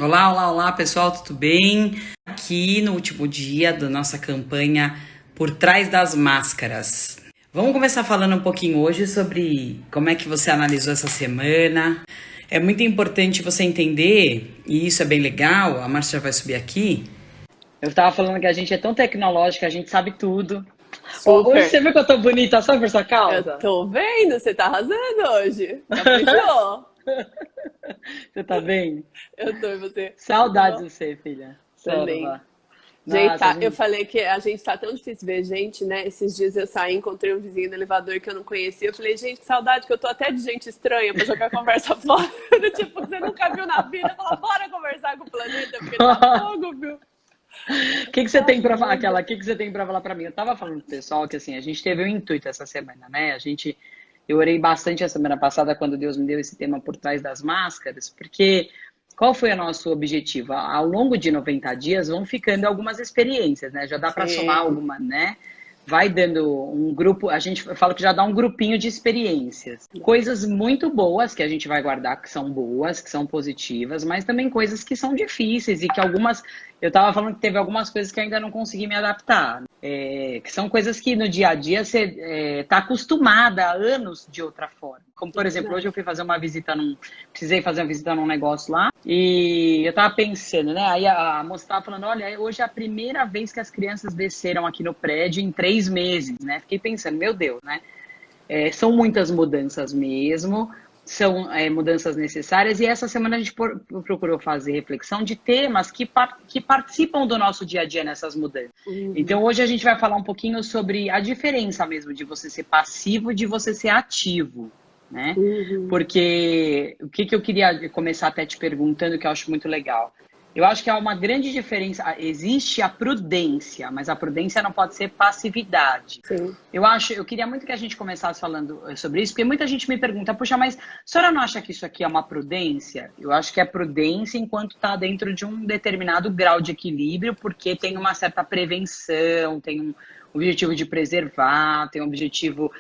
Olá, olá, olá, pessoal, tudo bem? Aqui no último dia da nossa campanha Por Trás das Máscaras. Vamos começar falando um pouquinho hoje sobre como é que você analisou essa semana. É muito importante você entender, e isso é bem legal, a Márcia vai subir aqui. Eu estava falando que a gente é tão tecnológica, a gente sabe tudo. Hoje Super. você viu que eu tô bonita só por sua Eu causa? tô vendo, você tá arrasando hoje. Caprichou. Você tá bem? Eu tô, e você? Tudo Saudades bom? de você, filha. Também. Sorva. Gente, Nossa, a tá, eu gente... falei que a gente tá tão difícil ver gente, né? Esses dias eu saí, encontrei um vizinho no elevador que eu não conhecia. Eu falei, gente, que saudade, que eu tô até de gente estranha pra jogar a conversa fora. Do tipo, que você nunca viu na vida. Fala, bora conversar com o planeta, porque tá fogo, viu? O que que você Tá tem para falar, fogo. aquela? O que que você tem para falar para mim? Eu tava falando pro pessoal que assim, a gente teve um intuito essa semana, né? Eu orei bastante a semana passada quando Deus me deu esse tema por trás das máscaras, porque qual foi o nosso objetivo? Ao longo de 90 dias vão ficando algumas experiências, né? Já dá para somar Sim. alguma, né? Vai dando um grupo, a gente fala que já dá um grupinho de experiências. Coisas muito boas que a gente vai guardar, que são boas, que são positivas, mas também coisas que são difíceis e que algumas. Eu estava falando que teve algumas coisas que ainda não consegui me adaptar. Que são coisas que no dia a dia você está acostumada há anos de outra forma. Como, É por exemplo, hoje eu verdade. fui fazer uma visita Precisei fazer uma visita num negócio lá. E eu tava pensando, né? Aí a moça tava falando, olha, hoje é a primeira vez que as crianças desceram aqui no prédio em 3 meses, né? Fiquei pensando, meu Deus, né? São muitas mudanças mesmo, são mudanças necessárias, e essa semana a gente procurou fazer reflexão de temas que participam do nosso dia a dia nessas mudanças. Uhum. Então hoje a gente vai falar um pouquinho sobre a diferença mesmo de você ser passivo e de você ser ativo, né? Uhum. Porque o que eu queria começar até te perguntando, que eu acho muito legal. Eu acho que há uma grande diferença. Existe a prudência, mas a prudência não pode ser passividade. Sim. Eu queria muito que a gente começasse falando sobre isso, porque muita gente me pergunta, puxa, mas a senhora não acha que isso aqui é uma prudência? Eu acho que é prudência enquanto está dentro de um determinado grau de equilíbrio, porque tem uma certa prevenção, tem um objetivo de preservar, tem um objetivo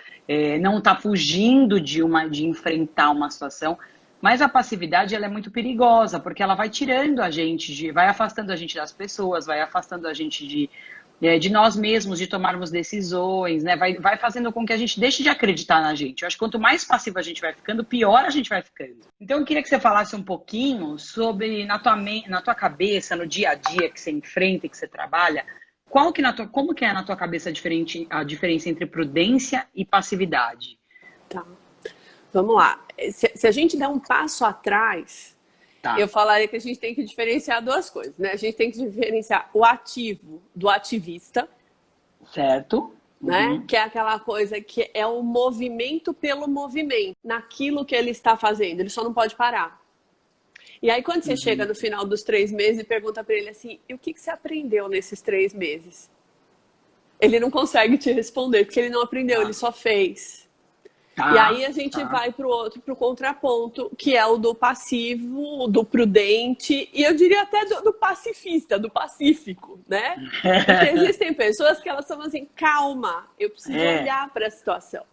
não estar fugindo de enfrentar uma situação. Mas a passividade ela é muito perigosa, porque ela vai tirando a gente, vai afastando a gente das pessoas, vai afastando a gente de nós mesmos, de tomarmos decisões, né? Vai fazendo com que a gente deixe de acreditar na gente. Eu acho que quanto mais passivo a gente vai ficando, pior a gente vai ficando. Então eu queria que você falasse um pouquinho sobre, na tua cabeça, no dia a dia que você enfrenta e que você trabalha, como que é na tua cabeça a diferença entre prudência e passividade? Tá. Vamos lá. Se a gente der um passo atrás, eu Tá, falaria que a gente tem que diferenciar duas coisas, né? A gente tem que diferenciar o ativo do ativista, certo? né? Uhum, Que é aquela coisa que é o movimento pelo movimento, naquilo que ele está fazendo, ele só não pode parar. E aí, quando você chega uhum. no final dos 3 meses e pergunta para ele assim: e o que você aprendeu nesses 3 meses? Ele não consegue te responder, porque ele não aprendeu, ele Tá, só fez. E tá, aí a gente tá. vai para o outro, para o contraponto, que é o do passivo, do prudente, e eu diria até do pacifista, do pacífico, né? Porque existem pessoas que elas são assim, calma, eu preciso É, olhar para a situação.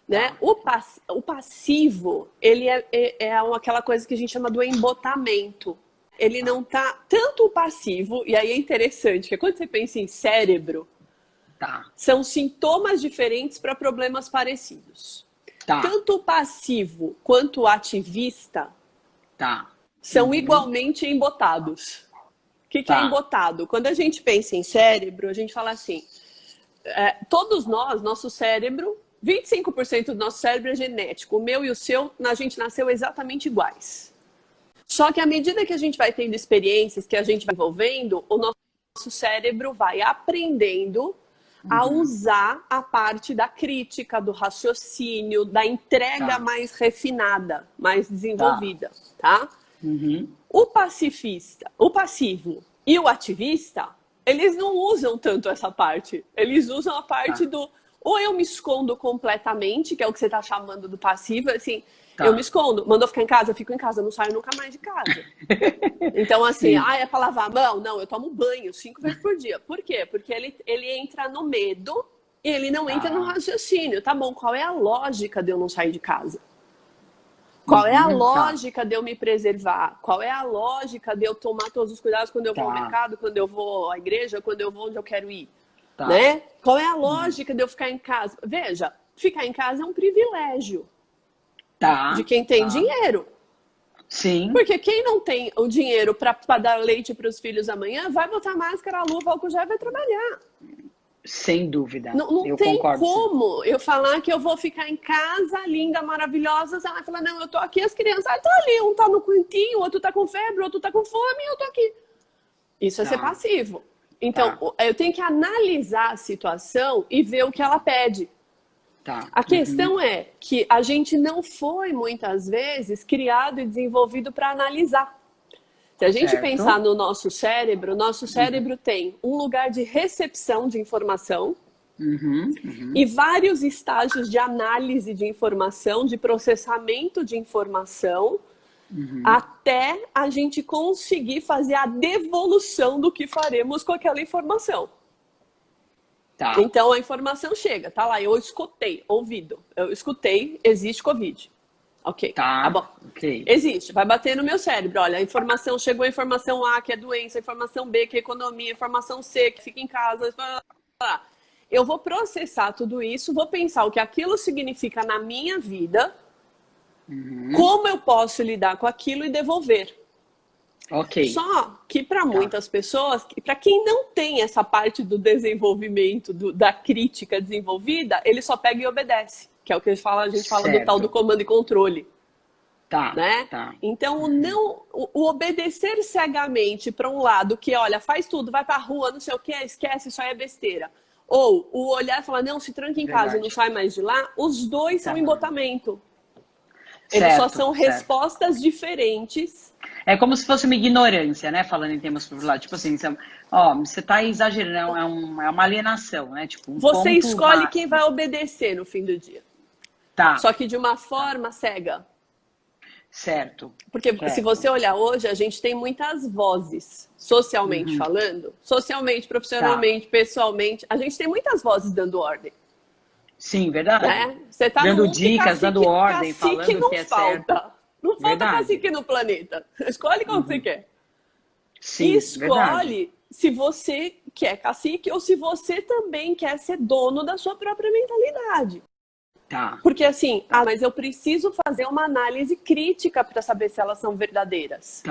Né? tá. O passivo, ele é aquela coisa que a gente chama do embotamento. Ele não tá tanto o passivo, e aí é interessante, que quando você pensa em cérebro, Tá, são sintomas diferentes para problemas parecidos. tá, Tanto o passivo quanto o ativista tá. são Uhum, igualmente embotados. O que é tá, embotado? Quando a gente pensa em cérebro, a gente fala assim: todos nós, nosso cérebro, 25% do nosso cérebro é genético. O meu e o seu, a gente nasceu exatamente iguais. Só que à medida que a gente vai tendo experiências, que a gente vai envolvendo, o nosso cérebro vai aprendendo a uhum, usar a parte da crítica, do raciocínio, da entrega tá, mais refinada, mais tá. desenvolvida, tá? Uhum, O pacifista, o passivo e o ativista, eles não usam tanto essa parte. Eles usam a parte tá, do ou eu me escondo completamente, que é o que você está chamando do passivo, assim, eu me tá. escondo, mandou ficar em casa, eu fico em casa, não saio nunca mais de casa. Então, assim, Sim. é para lavar a mão? Não, eu tomo banho 5 vezes por dia. Por quê? Porque ele entra no medo e ele não entra no Tá. raciocínio. Tá bom, qual é a lógica de eu não sair de casa? Qual é a lógica de eu me preservar? Qual é a lógica de eu tomar todos os cuidados quando eu vou ao mercado, quando eu vou à igreja, quando eu vou onde eu quero ir? Né? Qual é a lógica de eu ficar em casa? Veja, ficar em casa é um privilégio de quem tem dinheiro. Sim. Porque quem não tem o dinheiro para dar leite para os filhos amanhã, vai botar máscara, luva, álcool gel e vai trabalhar. Sem dúvida. Não tem como eu falar que eu vou ficar em casa, linda, maravilhosa. Ela vai falar, não, eu tô aqui, as crianças estão ali. Um tá no cantinho, o outro tá com febre, o outro tá com fome e eu tô aqui. Isso é ser passivo. Então, eu tenho que analisar a situação e ver o que ela pede. A questão é que a gente não foi, muitas vezes, criado e desenvolvido para analisar. Se a gente pensar no nosso cérebro tem um lugar de recepção de informação e vários estágios de análise de informação, de processamento de informação, até a gente conseguir fazer a devolução do que faremos com aquela informação. Então a informação chega, tá lá, eu escutei, ouvido, eu escutei, existe Covid. Ok, tá bom. Existe, vai bater no meu cérebro. Olha, a informação chegou, a informação A, que é doença, a informação B, que é economia, a informação C, que fica em casa. Eu vou processar tudo isso, vou pensar o que aquilo significa na minha vida, como eu posso lidar com aquilo e devolver. Só que para muitas pessoas, para quem não tem essa parte do desenvolvimento, da crítica desenvolvida, ele só pega e obedece. Que é o que a gente fala do tal do comando e controle. Né? Então, o obedecer cegamente para um lado que, olha, faz tudo, vai para a rua, não sei o que, esquece, isso aí é besteira. Ou o olhar e falar, não, se tranca em casa e não sai mais de lá, os dois são embotamento. Eles só são respostas diferentes. É como se fosse uma ignorância, né? Falando em termos populares. Tipo assim, você tá exagerando, é uma alienação, né? Tipo, você escolhe quem vai obedecer no fim do dia. Só que de uma forma cega. Certo. Porque se você olhar hoje, a gente tem muitas vozes, socialmente falando. Socialmente, profissionalmente, pessoalmente. A gente tem muitas vozes dando ordem. Sim, verdade. Né? Você tá dando dicas, dando ordem, falando não que é falta. certo. Não falta cacique no planeta. Escolhe como você quer. Sim, escolhe se você quer cacique ou se você também quer ser dono da sua própria mentalidade. Porque assim, mas eu preciso fazer uma análise crítica para saber se elas são verdadeiras.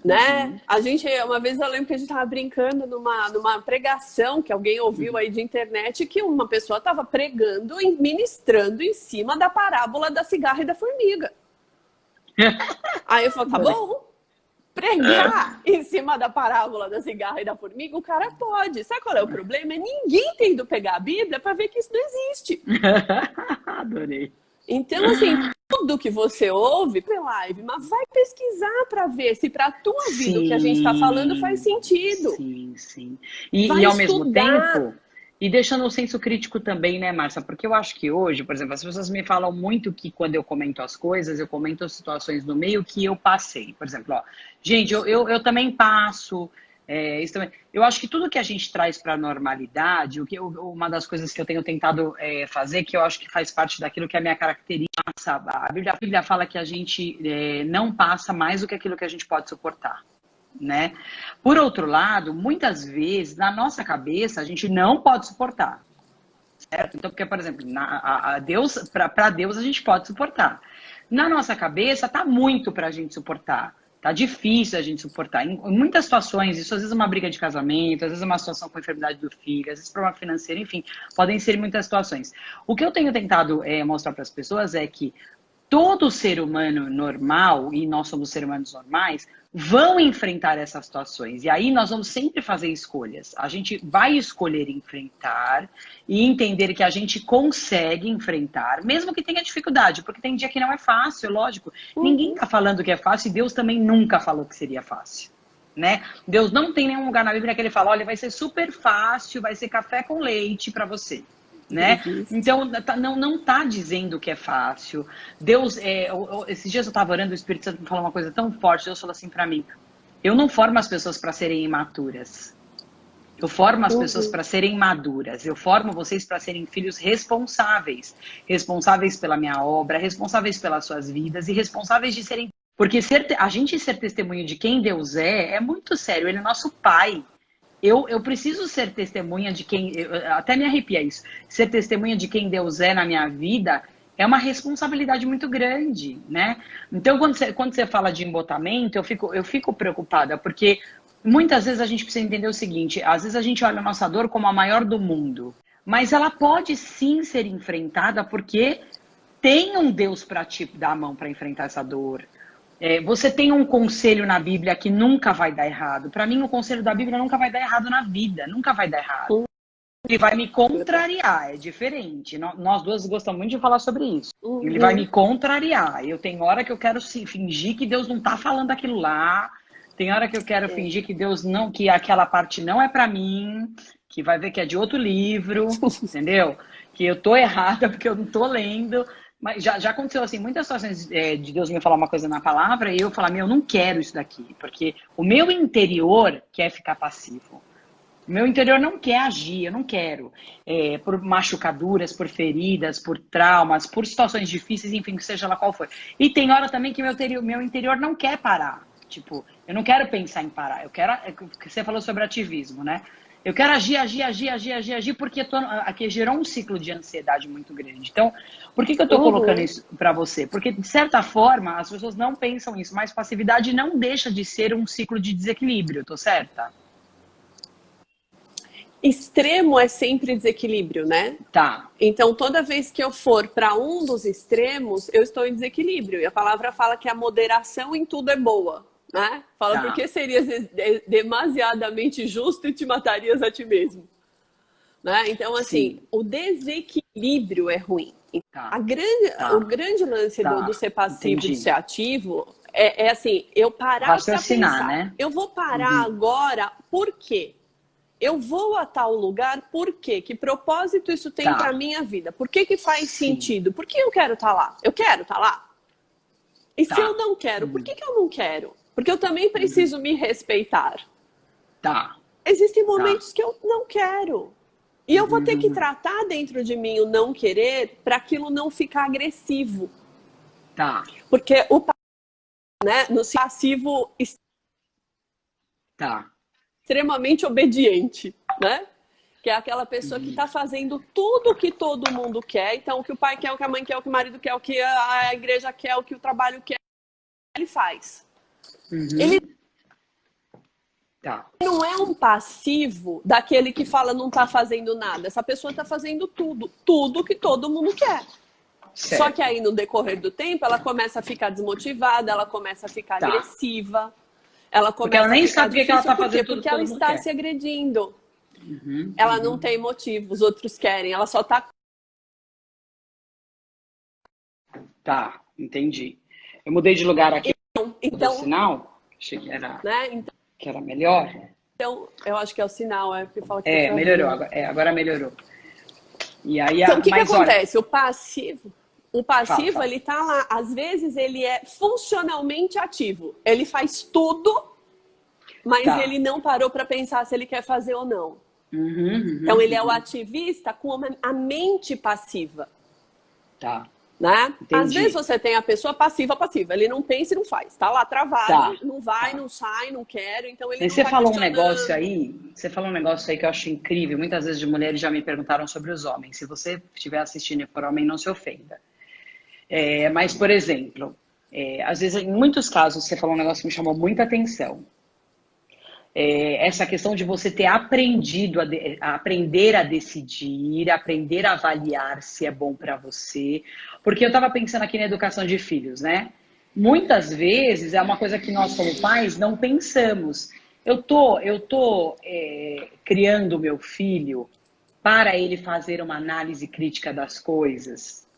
Né? A gente, uma vez eu lembro que a gente estava brincando numa pregação que alguém ouviu aí de internet, que uma pessoa estava pregando e ministrando em cima da parábola da cigarra e da formiga. Aí eu falei, tá bom, pregar em cima da parábola da cigarra e da formiga, o cara pode. Sabe qual é o problema? É ninguém tem ido pegar a Bíblia para ver que isso não existe. Adorei. Então, assim, tudo que você ouve pela live, mas vai pesquisar para ver se para a tua vida o que a gente está falando faz sentido. Sim. E ao mesmo tempo, e deixando o senso crítico também, né, Márcia? Porque eu acho que hoje, por exemplo, as pessoas me falam muito que quando eu comento as coisas, eu comento as situações no meio que eu passei. Por exemplo, gente, eu também passo... isso também. Eu acho que tudo que a gente traz para a normalidade, uma das coisas que eu tenho tentado fazer, que eu acho que faz parte daquilo que é a minha característica, a Bíblia fala que a gente não passa mais do que aquilo que a gente pode suportar, né? Por outro lado, muitas vezes, na nossa cabeça, a gente não pode suportar, certo? Então, porque, por exemplo, para Deus a gente pode suportar. Na nossa cabeça, tá muito para a gente suportar. Tá difícil a gente suportar. Em muitas situações, isso às vezes é uma briga de casamento, às vezes é uma situação com a enfermidade do filho, às vezes problema financeiro, enfim, podem ser muitas situações. O que eu tenho tentado mostrar para as pessoas é que todo ser humano normal, e nós somos seres humanos normais, vão enfrentar essas situações. E aí nós vamos sempre fazer escolhas. A gente vai escolher enfrentar e entender que a gente consegue enfrentar, mesmo que tenha dificuldade, porque tem dia que não é fácil, lógico. Ninguém está falando que é fácil e Deus também nunca falou que seria fácil, né? Deus não tem nenhum lugar na Bíblia que ele fala, olha, vai ser super fácil, vai ser café com leite para você. Né? Então, não tá dizendo que é fácil. Deus, esses dias eu estava orando, o Espírito Santo me falou uma coisa tão forte. Deus falou assim para mim: eu não formo as pessoas para serem imaturas. Eu formo as pessoas para serem maduras. Eu formo vocês para serem filhos responsáveis. Responsáveis pela minha obra, responsáveis pelas suas vidas e responsáveis de serem... Porque a gente ser testemunho de quem Deus é muito sério. Ele é nosso pai. Eu preciso ser testemunha de quem... Até me arrepia isso. Ser testemunha de quem Deus é na minha vida é uma responsabilidade muito grande, né? Então, quando você fala de embotamento, eu fico preocupada, porque muitas vezes a gente precisa entender o seguinte, às vezes a gente olha a nossa dor como a maior do mundo, mas ela pode sim ser enfrentada porque tem um Deus para te dar a mão para enfrentar essa dor. Você tem um conselho na Bíblia que nunca vai dar errado. Para mim, o conselho da Bíblia nunca vai dar errado na vida, nunca vai dar errado. Ele vai me contrariar, é diferente. Nós duas gostamos muito de falar sobre isso. Ele vai me contrariar. Eu tenho hora que eu quero fingir que Deus não tá falando aquilo lá. Tem hora que eu quero fingir que Deus não, que aquela parte não é pra mim, que vai ver que é de outro livro, entendeu? Que eu tô errada porque eu não tô lendo. Mas já aconteceu assim, muitas situações de Deus me falar uma coisa na palavra e eu falar, eu não quero isso daqui. Porque o meu interior quer ficar passivo. O meu interior não quer agir, eu não quero. Por machucaduras, por feridas, por traumas, por situações difíceis, enfim, que seja lá qual for. E tem hora também que meu interior não quer parar. Tipo, eu não quero pensar em parar. Eu quero... Você falou sobre ativismo, né? Eu quero agir, porque aqui gerou um ciclo de ansiedade muito grande. Então, por que eu tô colocando isso pra você? Porque, de certa forma, as pessoas não pensam isso, mas passividade não deixa de ser um ciclo de desequilíbrio, tô certa? Extremo é sempre desequilíbrio, né? Tá. Então, toda vez que eu for para um dos extremos, eu estou em desequilíbrio. E a palavra fala que a moderação em tudo é boa, né? Fala, Tá. porque serias demasiadamente justo e te matarias a ti mesmo. Né? Então, assim, sim, o desequilíbrio é ruim. Tá. O grande lance do ser passivo e do ser ativo é assim, eu parar para pensar. Né? Eu vou parar agora, por quê? Eu vou a tal lugar, por quê? Que propósito isso tem para minha vida? Por que faz sentido? Por que eu quero estar lá? Eu quero estar lá. E se eu não quero, por que eu não quero? Porque eu também preciso me respeitar. Existem momentos que eu não quero. E eu vou ter que tratar dentro de mim o não querer para aquilo não ficar agressivo. Porque o no passivo extremamente obediente, né? Que é aquela pessoa que está fazendo tudo o que todo mundo quer. Então, o que o pai quer, o que a mãe quer, o que o marido quer, o que a igreja quer, o que o trabalho quer, ele faz. Ele não é um passivo daquele que fala não está fazendo nada. Essa pessoa está fazendo tudo que todo mundo quer. Certo. Só que aí, no decorrer do tempo, ela começa a ficar desmotivada, ela começa a ficar agressiva. Porque ela nem sabe o que ela está fazendo. Porque ela está se agredindo. Ela não tem motivo, os outros querem. Ela só está... Entendi. Eu mudei de lugar aqui. Então, sinal? Achei que era, que era melhor. Então, eu acho que é o sinal, porque fala que melhorou. Agora melhorou. E aí, então, o que acontece? O passivo, ele tá lá. Às vezes, ele é funcionalmente ativo. Ele faz tudo, mas ele não parou para pensar se ele quer fazer ou não. Então, ele é o ativista com a mente passiva. Né? Às vezes, você tem a pessoa passiva. Ele não pensa e não faz. Tá lá travado, não vai, não sai, não quer. Então, ele você falou um negócio aí, que eu acho incrível. Muitas vezes de mulheres já me perguntaram sobre os homens. Se você estiver assistindo e for homem, não se ofenda. Mas, por exemplo, às vezes, em muitos casos, você falou um negócio que me chamou muita atenção. Essa questão de você ter aprendido a aprender a decidir, aprender a avaliar se é bom para você. Porque eu estava pensando aqui na educação de filhos, né? Muitas vezes é uma coisa que nós, como pais, não pensamos. Eu tô criando o meu filho para ele fazer uma análise crítica das coisas.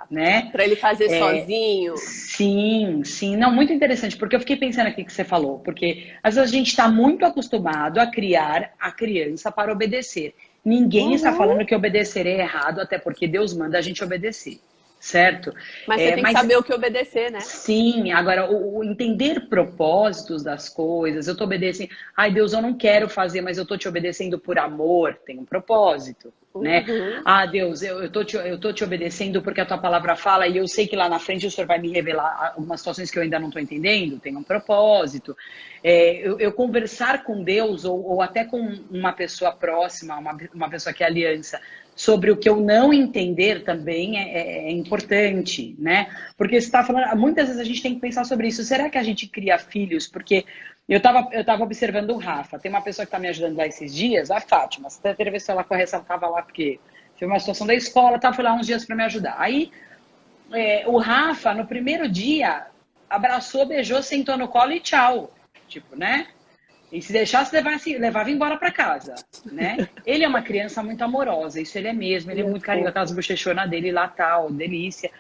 Né? Para ele fazer sozinho. Sim. Não, muito interessante, porque eu fiquei pensando aqui que você falou, porque às vezes a gente está muito acostumado a criar a criança para obedecer. Ninguém está falando que obedecer é errado, até porque Deus manda a gente obedecer. certo? Mas você tem que saber o que obedecer, né? Sim, agora o entender propósitos das coisas, eu tô obedecendo, ai Deus, eu não quero fazer, mas eu tô te obedecendo por amor, tem um propósito, né? Uhum. Ah, Deus, eu tô te obedecendo porque a tua palavra fala e eu sei que lá na frente o Senhor vai me revelar algumas situações que eu ainda não tô entendendo, tem um propósito. Eu conversar com Deus ou até com uma pessoa próxima, uma pessoa que é aliança, sobre o que eu não entender também é importante, né? Porque você está falando, muitas vezes a gente tem que pensar sobre isso. Será que a gente cria filhos? Porque eu tava observando o Rafa. Tem uma pessoa que está me ajudando lá esses dias, a Fátima. Você teve ver se ela correção estava lá, porque teve uma situação da escola, foi lá uns dias para me ajudar. Aí o Rafa, no primeiro dia, abraçou, beijou, sentou no colo e tchau. Tipo, né? E se deixasse, levava embora para casa, né? Ele é uma criança muito amorosa, isso ele é mesmo, ele é muito carinhoso, aquelas bochechonas dele lá, tal, delícia.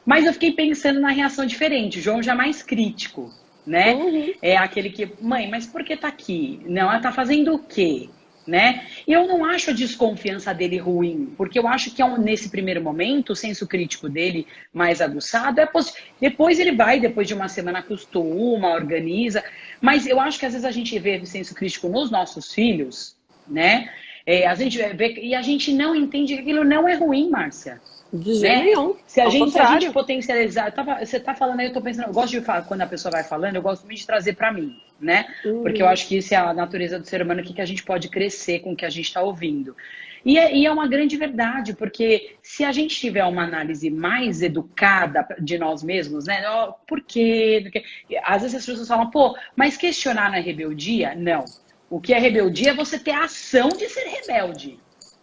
Mas eu fiquei pensando na reação diferente, o João já é mais crítico, né? Uhum. É aquele que, mãe, mas por que tá aqui? Não, ela tá fazendo o quê? Né? E eu não acho a desconfiança dele ruim, porque eu acho que nesse primeiro momento, o senso crítico dele mais aguçado é depois ele vai, depois de uma semana acostuma, organiza, mas eu acho que às vezes a gente vê o senso crítico nos nossos filhos, né? A gente vê, e a gente não entende que aquilo não é ruim, Márcia. De jeito Né? nenhum. Se a Ao gente contrário. potencializar, você tá falando aí, eu tô pensando, eu gosto de falar, quando a pessoa vai falando, eu gosto muito de trazer para mim, né? Porque eu acho que isso é a natureza do ser humano, que a gente pode crescer com o que a gente está ouvindo. E é uma grande verdade, porque se a gente tiver uma análise mais educada de nós mesmos, né? Oh, por quê? Porque, às vezes as pessoas falam, pô, mas questionar não é rebeldia? Não. O que é rebeldia é você ter a ação de ser rebelde.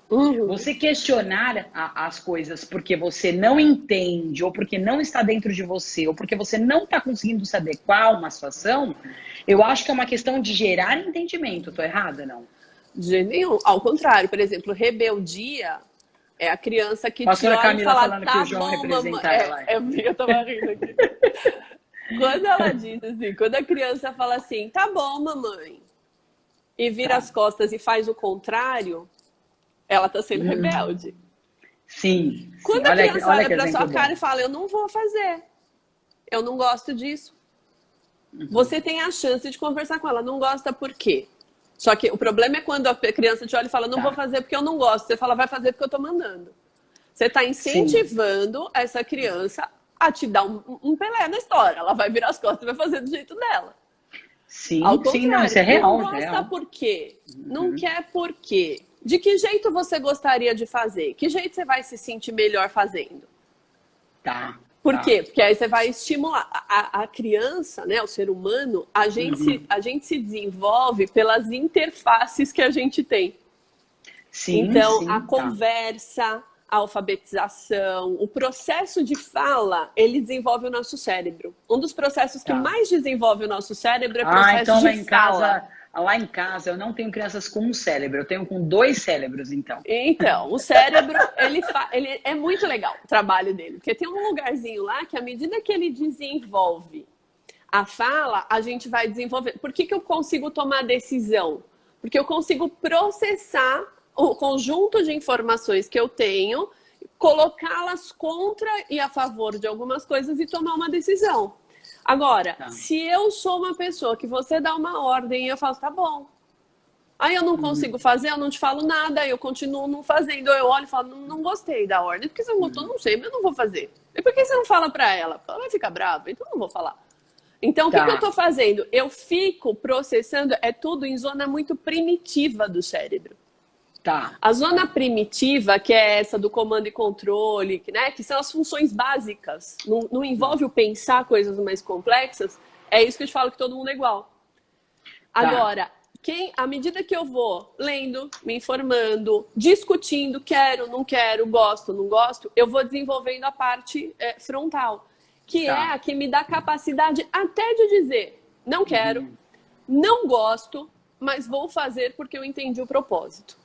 Uhum. Você questionar as coisas porque você não entende, ou porque não está dentro de você, ou porque você não está conseguindo se adequar a uma situação, eu acho que é uma questão de gerar entendimento. Estou errada, não? De jeito nenhum. Ao contrário, por exemplo, rebeldia é a criança que te Pastora olha e Camila fala, falando que tá o João bom, mamãe. representa ela. Eu tava rindo aqui. Quando ela diz assim, quando a criança fala assim, tá bom, mamãe, e vira as costas e faz o contrário, ela tá sendo rebelde. Sim, sim. Quando a criança olha pra sua bom. cara e fala, eu não vou fazer, eu não gosto disso. Você tem a chance de conversar com ela, não gosta por quê? Só que o problema é quando a criança te olha e fala, não vou fazer porque eu não gosto. Você fala, vai fazer porque eu tô mandando. Você está incentivando essa criança a te dar um Pelé na história. Ela vai virar as costas e vai fazer do jeito dela. Sim, ao contrário, sim, não, isso é real. Não gosta real. por quê? Não quer por quê? De que jeito você gostaria de fazer? Que jeito você vai se sentir melhor fazendo? Tá. Por quê? Porque aí você vai estimular. A criança, né, o ser humano, a gente se desenvolve pelas interfaces que a gente tem. Sim, então, sim, a conversa, a alfabetização, o processo de fala, ele desenvolve o nosso cérebro. Um dos processos que mais desenvolve o nosso cérebro é o processo então de fala. Lá em casa, eu não tenho crianças com um cérebro, eu tenho com 2 cérebros, então. Então, o cérebro, ele é muito legal, o trabalho dele. Porque tem um lugarzinho lá que, à medida que ele desenvolve a fala, a gente vai desenvolver. Por que eu consigo tomar decisão? Porque eu consigo processar o conjunto de informações que eu tenho, colocá-las contra e a favor de algumas coisas e tomar uma decisão. Agora, se eu sou uma pessoa que você dá uma ordem e eu falo, tá bom. Aí eu não consigo fazer, eu não te falo nada, eu continuo não fazendo. Eu olho e falo, não gostei da ordem. Por que você não gostou? Não sei, mas eu não vou fazer. E por que você não fala pra ela? Ela vai ficar brava, então eu não vou falar. Então, o que eu tô fazendo? Eu fico processando, é tudo em zona muito primitiva do cérebro. A zona primitiva, que é essa do comando e controle, né, que são as funções básicas, não envolve o pensar coisas mais complexas, é isso que eu te falo que todo mundo é igual. Agora, à medida que eu vou lendo, me informando, discutindo, quero, não quero, gosto, não gosto, eu vou desenvolvendo a parte frontal, que é a que me dá capacidade até de dizer, não quero, não gosto, mas vou fazer porque eu entendi o propósito.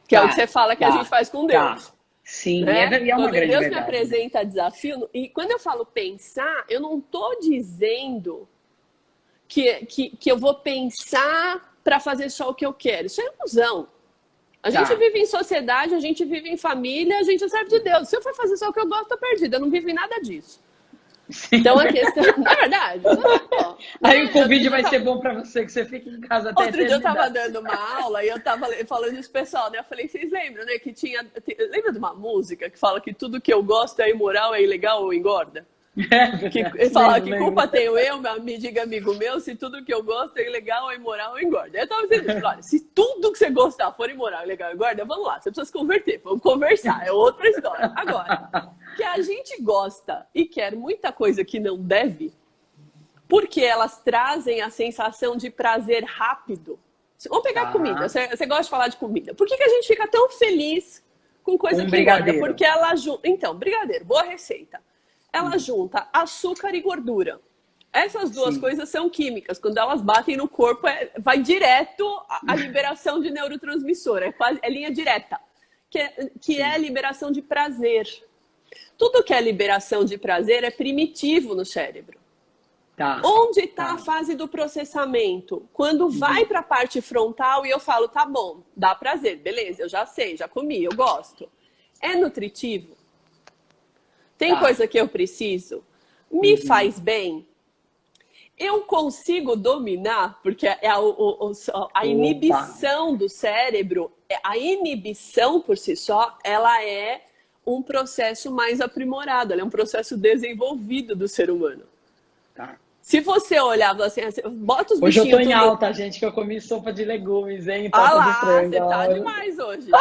Que é o que você fala que a gente faz com Deus. Sim, né? é uma quando grande Deus verdade. me apresenta desafio, e quando eu falo pensar, eu não estou dizendo que eu vou pensar para fazer só o que eu quero. Isso é ilusão. A gente vive em sociedade, a gente vive em família, a gente serve de Deus. Se eu for fazer só o que eu gosto, tô perdida. Eu não vivo em nada disso. Sim. Então a questão... Na verdade... Pô, aí o Covid vai ser bom pra você, que você fica em casa até outro dia eu tava dando uma aula e eu tava falando isso pro pessoal, né? Eu falei, vocês lembram, né? Que tinha... Lembra de uma música que fala que tudo que eu gosto é imoral, é ilegal ou engorda? Que fala que culpa tenho eu, me diga amigo meu, se tudo que eu gosto é ilegal, é imoral, é engorda. Eu tava dizendo, olha, se tudo que você gostar for imoral, ilegal, engorda, vamos lá, você precisa se converter, vamos conversar, é outra história. Agora, que a gente gosta e quer muita coisa que não deve, porque elas trazem a sensação de prazer rápido. Vamos pegar comida, você gosta de falar de comida. Por que a gente fica tão feliz com coisa que engorda? Porque ela junta... Então, brigadeiro, boa receita. Ela junta açúcar e gordura. Essas duas coisas são químicas. Quando elas batem no corpo, vai direto a liberação de neurotransmissor. É linha direta. Que é a liberação de prazer. Tudo que é liberação de prazer é primitivo no cérebro. Onde está a fase do processamento? Quando vai para a parte frontal e eu falo, tá bom, dá prazer, beleza, eu já sei, já comi, eu gosto. É nutritivo? Tem coisa que eu preciso? Me faz bem? Eu consigo dominar? Porque a inibição do cérebro, a inibição por si só, ela é um processo mais aprimorado, ela é um processo desenvolvido do ser humano. Se você olhar assim, bota os bichinhos... Hoje eu tô em alta, gente, que eu comi sopa de legumes, hein? Você tá demais hoje, né?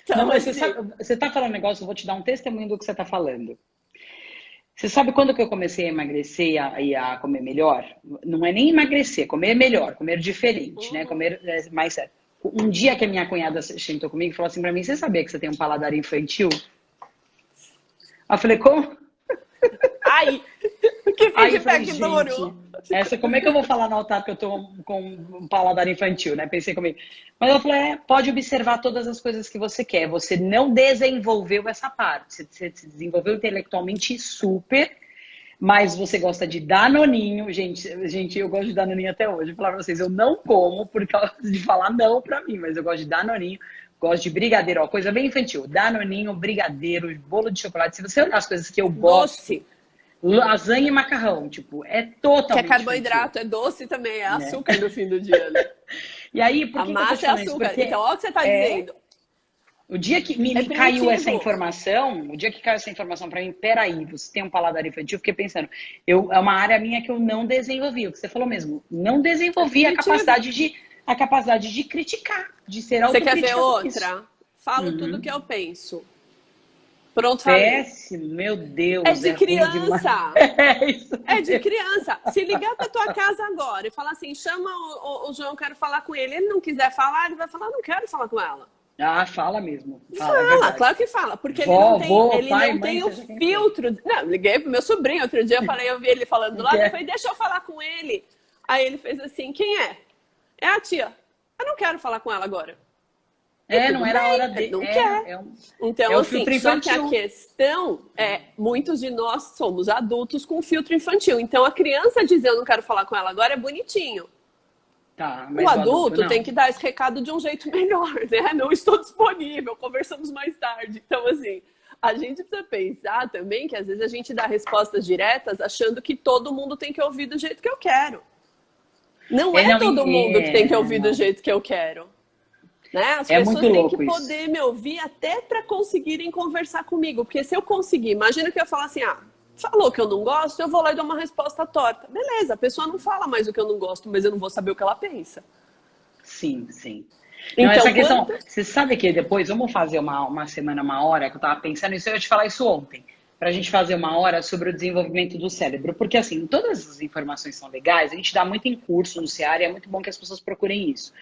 Então, não, mas você tá falando um negócio, eu vou te dar um testemunho do que você tá falando. Você sabe quando que eu comecei a emagrecer e a comer melhor? Não é nem emagrecer, comer melhor, comer diferente, né? Comer mais sério. Um dia que a minha cunhada sentou comigo e falou assim pra mim, você sabia que você tem um paladar infantil? Eu falei, como? Ai, que feedback duro. Como é que eu vou falar no altar que eu tô com um paladar infantil, né? Pensei comigo. Mas eu falei, pode observar todas as coisas que você quer. Você não desenvolveu essa parte. Você se desenvolveu intelectualmente super, mas você gosta de danoninho. Gente, eu gosto de danoninho até hoje. Vou falar pra vocês, eu não como por causa de falar não pra mim, mas eu gosto de danoninho. Gosto de brigadeiro, ó, coisa bem infantil. Danoninho, brigadeiro, bolo de chocolate. Se você olhar as coisas que eu gosto... Doce. Lasanha e macarrão, tipo, é totalmente... Que é carboidrato, infantil. É doce também, é açúcar no fim do dia, né? E aí, por que a massa é açúcar. Porque então, olha o que você tá dizendo. O dia que me caiu essa informação, pra mim, peraí, você tem um paladar infantil, eu fiquei pensando, é uma área minha que eu não desenvolvi, o que você falou mesmo, não desenvolvi a capacidade de criticar, de ser autocrítica. Você quer ver outra? Falo tudo que eu penso. Pronto, péssimo, meu Deus. É de criança. É de criança. Se ligar pra tua casa agora e falar assim, chama o João, eu quero falar com ele. Ele não quiser falar, ele vai falar, não quero falar com ela. Fala mesmo. Fala, claro que fala. Porque ele não tem o filtro. Não, liguei pro meu sobrinho outro dia, eu vi ele falando do lado, eu falei, deixa eu falar com ele. Aí ele fez assim, quem é? É a tia. Eu não quero falar com ela agora. Não era a hora dele. Não quer. Então, assim, só que a questão é, muitos de nós somos adultos com filtro infantil. Então, a criança dizer eu não quero falar com ela agora é bonitinho. Mas o adulto tem que dar esse recado de um jeito melhor, né? Não estou disponível, conversamos mais tarde. Então, assim, a gente precisa pensar também que às vezes a gente dá respostas diretas achando que todo mundo tem que ouvir do jeito que eu quero. Não todo mundo que tem que ouvir do jeito que eu quero. Né? As pessoas têm que poder me ouvir até para conseguirem conversar comigo. Porque se eu conseguir, imagina que eu falar assim, falou que eu não gosto, eu vou lá e dou uma resposta torta. Beleza, a pessoa não fala mais o que eu não gosto, mas eu não vou saber o que ela pensa. Sim. Então, essa questão, você sabe que depois, vamos fazer uma semana, uma hora, que eu tava pensando isso, eu ia te falar isso ontem, pra gente fazer uma hora sobre o desenvolvimento do cérebro, porque assim, todas as informações são legais, a gente dá muito em curso no CEAR e é muito bom que as pessoas procurem isso.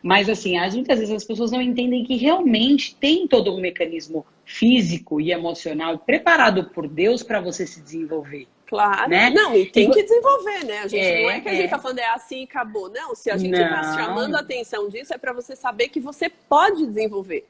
Mas assim, muitas vezes as pessoas não entendem que realmente tem todo um mecanismo físico e emocional preparado por Deus para você se desenvolver. Claro. Né? Não, e tem que desenvolver, né? A gente não é que a gente tá falando assim e acabou. Não, se a gente tá chamando a atenção disso, é para você saber que você pode desenvolver.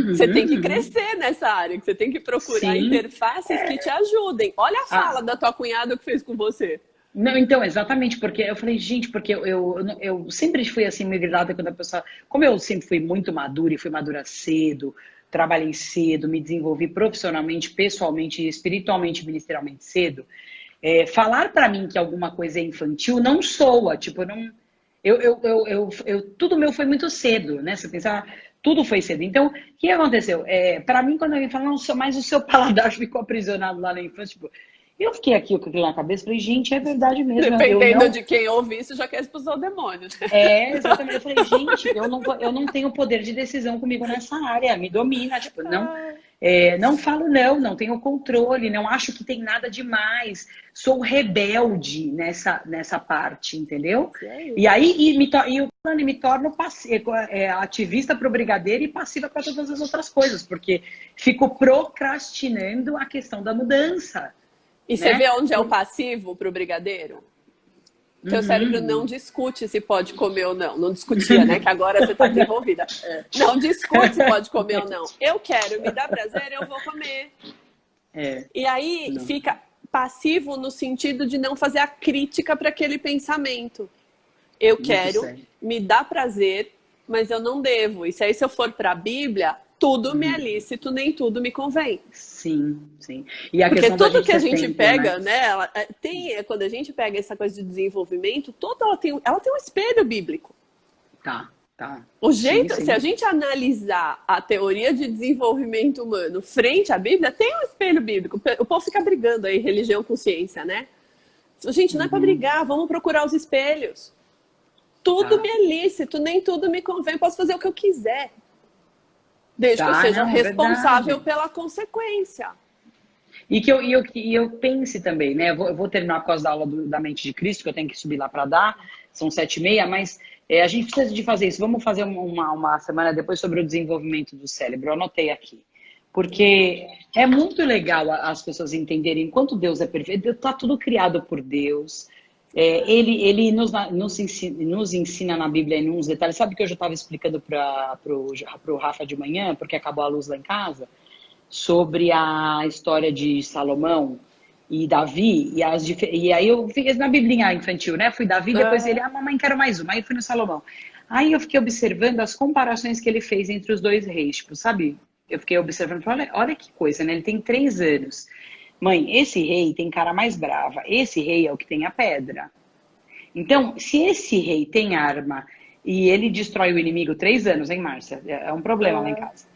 Você tem que crescer nessa área, que você tem que procurar interfaces que te ajudem. Olha a fala da tua cunhada que fez com você. Não, então, exatamente, porque eu falei, gente, porque eu sempre fui assim, meio grilada quando a pessoa. Como eu sempre fui muito madura e fui madura cedo, trabalhei cedo, me desenvolvi profissionalmente, pessoalmente, espiritualmente, ministerialmente cedo, falar pra mim que alguma coisa é infantil não soa, tipo, não. Tudo meu foi muito cedo, né? Você pensar, tudo foi cedo. Então, o que aconteceu? Para mim, quando alguém fala, não, mas o seu paladar ficou aprisionado lá na infância, tipo, eu fiquei aqui com aquilo na cabeça, falei, gente, é verdade mesmo, eu Dependendo não. de quem ouvir, isso já quer expulsar o demônio, né? Exatamente. Eu falei, gente, eu não tenho poder de decisão comigo nessa área, me domina, tipo, não, não falo não, não tenho controle, não acho que tem nada demais, sou rebelde nessa parte, entendeu? Isso aí. E aí me torno ativista pro brigadeiro e passiva para todas as outras coisas, porque fico procrastinando a questão da mudança, E você né? vê onde é o passivo pro brigadeiro? Teu cérebro não Uhum. discute se pode comer ou não. Não discutia, né? Que agora você está desenvolvida. Não discute se pode comer ou não. Eu quero, me dá prazer, eu vou comer. E aí Não. fica passivo no sentido de não fazer a crítica para aquele pensamento. Eu Muito quero, sério. me dá prazer, mas eu não devo. E se aí se eu for para a Bíblia, tudo me é lícito, nem tudo me convém. Sim, sim. E a Porque questão da tudo gente que a ser gente templo, né? pega, né? Quando a gente pega essa coisa de desenvolvimento, toda ela tem um espelho bíblico. Tá, tá. O Sim, jeito, se a sim. gente analisar a teoria de desenvolvimento humano frente à Bíblia, tem um espelho bíblico. O povo fica brigando aí, religião com ciência, né? Gente, não é para brigar, vamos procurar os espelhos. Tudo Tá, me é lícito, nem tudo me convém, posso fazer o que eu quiser. Desde que eu tá, seja não, é responsável verdade. pela consequência. E eu pense também, né? Eu vou terminar por causa da aula da Mente de Cristo, que eu tenho que subir lá para dar, são 7h30, mas a gente precisa de fazer isso. Vamos fazer uma semana depois sobre o desenvolvimento do cérebro. Eu anotei aqui. Porque é muito legal as pessoas entenderem quanto Deus é perfeito. Está tudo criado por Deus. Ele nos ensina na Bíblia em uns detalhes. Sabe que eu já estava explicando para o Rafa de manhã, porque acabou a luz lá em casa? Sobre a história de Salomão e Davi, e aí eu fiz na biblinha infantil, né? Fui Davi, depois ele, mamãe, quero mais uma, aí fui no Salomão. Aí eu fiquei observando as comparações que ele fez entre os dois reis, tipo, sabe? Eu fiquei observando, olha que coisa, né? Ele tem 3 anos. Mãe, esse rei tem cara mais brava, esse rei é o que tem a pedra. Então, se esse rei tem arma e ele destrói o inimigo 3 anos, hein, Márcia? É um problema lá em casa.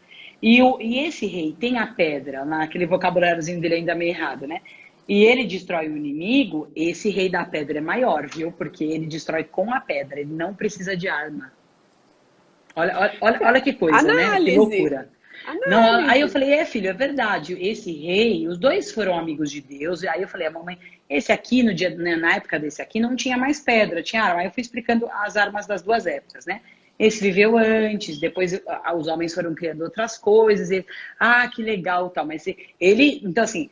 E esse rei tem a pedra, naquele vocabuláriozinho dele ainda meio errado, né? E ele destrói o inimigo, esse rei da pedra é maior, viu? Porque ele destrói com a pedra, ele não precisa de arma. Olha que coisa, né? Que Análise. loucura. Não, aí eu Análise. falei, filho, é verdade. Esse rei, os dois foram amigos de Deus. E aí eu falei, mamãe, esse aqui, no dia, né, na época desse aqui, não tinha mais pedra, tinha arma. Aí eu fui explicando as armas das duas épocas, né? Esse viveu antes, depois os homens foram criando outras coisas. Que legal, tal. Mas ele, então assim,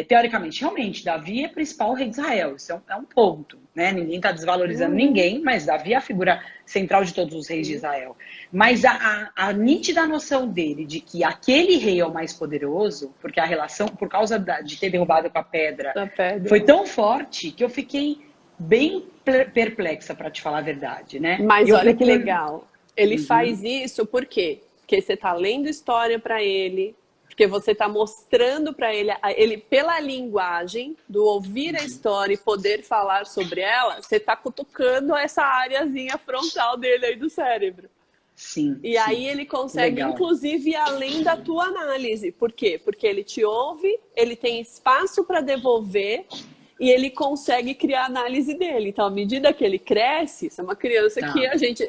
teoricamente, realmente, Davi é o principal rei de Israel. Isso é um ponto, né? Ninguém está desvalorizando ninguém, mas Davi é a figura central de todos os reis de Israel. Mas a nítida noção dele de que aquele rei é o mais poderoso, porque a relação, por causa de ter derrubado com a pedra, A pedra. foi tão forte que eu fiquei bem perplexa, para te falar a verdade, né? Mas E eu olha que procuro... legal. Ele faz isso por quê? Porque você está lendo história para ele, porque você está mostrando para ele, pela linguagem, do ouvir a história e poder falar sobre ela, você está cutucando essa areazinha frontal dele aí do cérebro. Sim, E aí ele consegue, legal. inclusive, ir além da tua análise. Por quê? Porque ele te ouve, ele tem espaço para devolver e ele consegue criar a análise dele. Então, à medida que ele cresce, isso é uma criança que a gente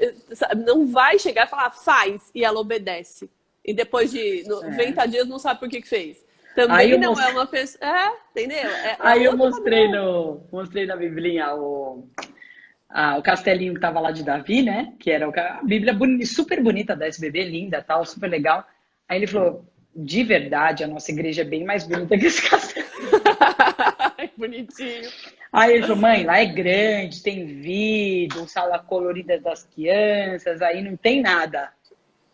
não vai chegar e falar, faz, e ela obedece. E depois de 90 dias não sabe por que fez. Também não é uma pessoa... entendeu? Aí eu mostrei na Biblinha o castelinho que tava lá de Davi, né? Que era a Bíblia super bonita da SBB, linda, tal, super legal. Aí ele falou, de verdade, a nossa igreja é bem mais bonita que esse castelo. Bonitinho. Aí ele falou, mãe, lá é grande, tem vidro, sala colorida das crianças, aí não tem nada,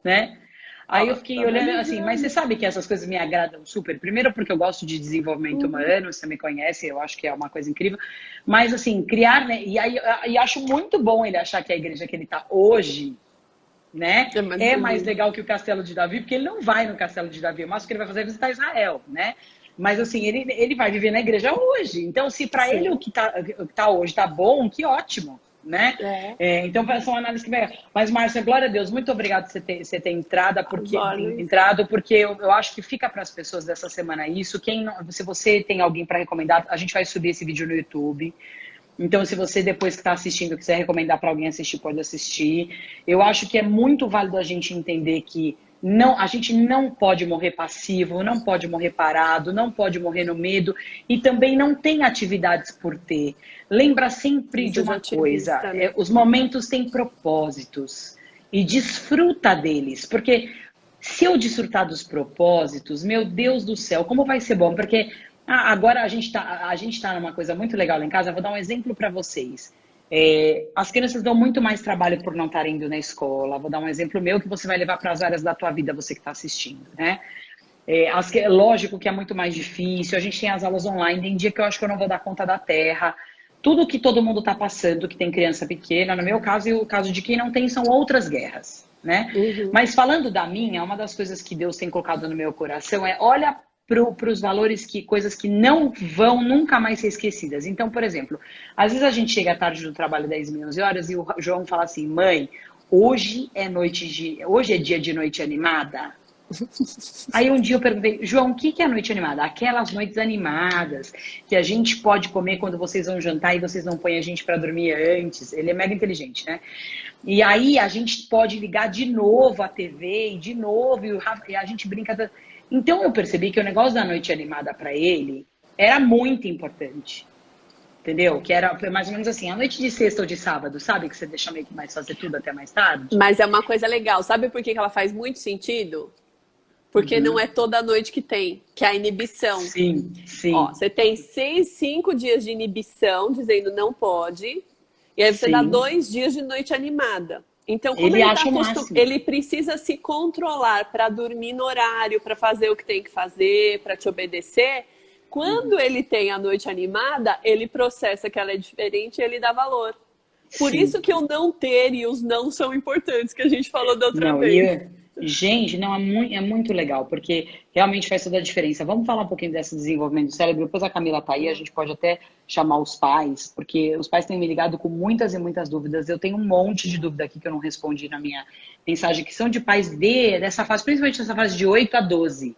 né? Aí eu fiquei olhando assim, mas você sabe que essas coisas me agradam super. Primeiro porque eu gosto de desenvolvimento humano, você me conhece, eu acho que é uma coisa incrível. Mas assim, criar, né? E acho muito bom ele achar que a igreja que ele tá hoje, né, é mais legal que o Castelo de Davi, porque ele não vai no Castelo de Davi, mas o que ele vai fazer é visitar Israel, né? Mas assim, ele vai viver na igreja hoje. Então, se para ele o que tá hoje tá bom, que ótimo. Né? Então são análises que vai. Mas, Márcia, glória a Deus, muito obrigado por você ter entrado, porque eu acho que fica para as pessoas dessa semana isso. Se você tem alguém para recomendar, a gente vai subir esse vídeo no YouTube. Então, se você depois que está assistindo quiser recomendar para alguém assistir, pode assistir. Eu acho que é muito válido a gente entender que a gente não pode morrer passivo, não pode morrer parado, não pode morrer no medo e também não tem atividades por ter. Lembra sempre de uma coisa, os momentos têm propósitos e desfruta deles, porque se eu desfrutar dos propósitos, meu Deus do céu, como vai ser bom, porque agora a gente tá numa coisa muito legal lá em casa, eu vou dar um exemplo para vocês. As crianças dão muito mais trabalho por não estarem indo na escola. Vou dar um exemplo meu que você vai levar para as áreas da tua vida, você que está assistindo, né? Lógico que é muito mais difícil. A gente tem as aulas online, tem dia que eu acho que eu não vou dar conta da terra. Tudo que todo mundo está passando, que tem criança pequena, no meu caso e o caso de quem não tem, são outras guerras, né? Mas falando da minha, uma das coisas que Deus tem colocado no meu coração olha para os valores, coisas que não vão nunca mais ser esquecidas. Então, por exemplo, às vezes a gente chega à tarde do trabalho, 10, 11 horas, e o João fala assim, mãe, hoje é dia de noite animada? Aí um dia eu perguntei, João, o que é a noite animada? Aquelas noites animadas que a gente pode comer quando vocês vão jantar e vocês não põem a gente para dormir antes. Ele é mega inteligente, né? E aí a gente pode ligar de novo a TV e de novo, e a gente brinca... Então eu percebi que o negócio da noite animada para ele era muito importante. Entendeu? Que era mais ou menos assim, a noite de sexta ou de sábado, sabe? Que você deixa meio que mais fazer tudo até mais tarde. Mas é uma coisa legal. Sabe por que ela faz muito sentido? Porque não é toda noite que tem, que é a inibição. Sim. Ó, você tem 5 dias de inibição, dizendo não pode. E aí você dá 2 dias de noite animada. Então, como ele precisa se controlar para dormir no horário, para fazer o que tem que fazer, para te obedecer. Quando ele tem a noite animada, ele processa que ela é diferente e ele dá valor. Por isso que o não ter e os não são importantes, que a gente falou da outra vez. Gente, é muito legal, porque realmente faz toda a diferença. Vamos falar um pouquinho desse desenvolvimento do cérebro. Depois a Camila tá aí, a gente pode até chamar os pais, porque os pais têm me ligado com muitas e muitas dúvidas. Eu tenho um monte de dúvida aqui que eu não respondi na minha mensagem, que são de pais dessa fase, principalmente essa fase de 8 a 12.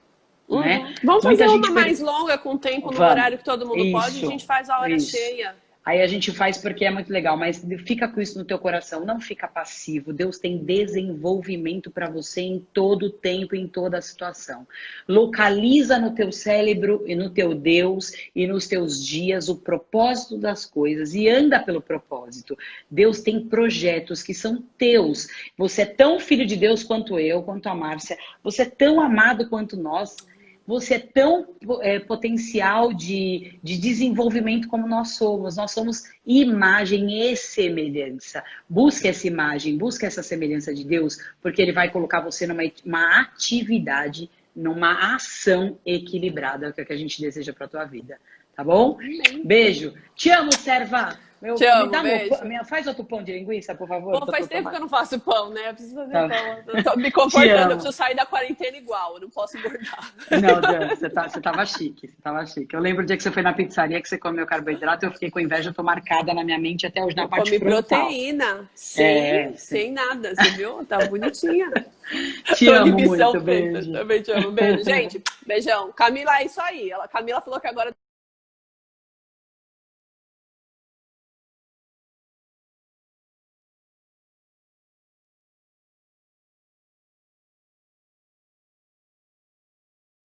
Né? Vamos fazer uma mais longa, com tempo, no horário que todo mundo pode, a gente faz a hora cheia. Aí a gente faz porque é muito legal, mas fica com isso no teu coração, não fica passivo. Deus tem desenvolvimento para você em todo o tempo, em toda a situação. Localiza no teu cérebro e no teu Deus e nos teus dias o propósito das coisas e anda pelo propósito. Deus tem projetos que são teus. Você é tão filho de Deus quanto eu, quanto a Márcia. Você é tão amado quanto nós. Você é tão potencial de desenvolvimento como nós somos. Nós somos imagem e semelhança. Busque essa imagem, busque essa semelhança de Deus, porque Ele vai colocar você numa atividade, numa ação equilibrada, que é o que a gente deseja para a tua vida. Tá bom? Beijo. Te amo, serva. Te amo, faz outro pão de linguiça, por favor. Pô, faz tempo que eu não faço pão, né? Eu preciso fazer pão. Eu tô me comportando, eu preciso sair da quarentena igual, eu não posso engordar. Não, Dan, você tava chique, Eu lembro do dia que você foi na pizzaria, que você comeu carboidrato, eu fiquei com inveja, eu tô marcada na minha mente até hoje na parte frontal. Proteína, sem nada, você viu? Tá bonitinha. Te amo muito, beijo. Também te amo, beijo. Gente, beijão. Camila, é isso aí. Camila falou que agora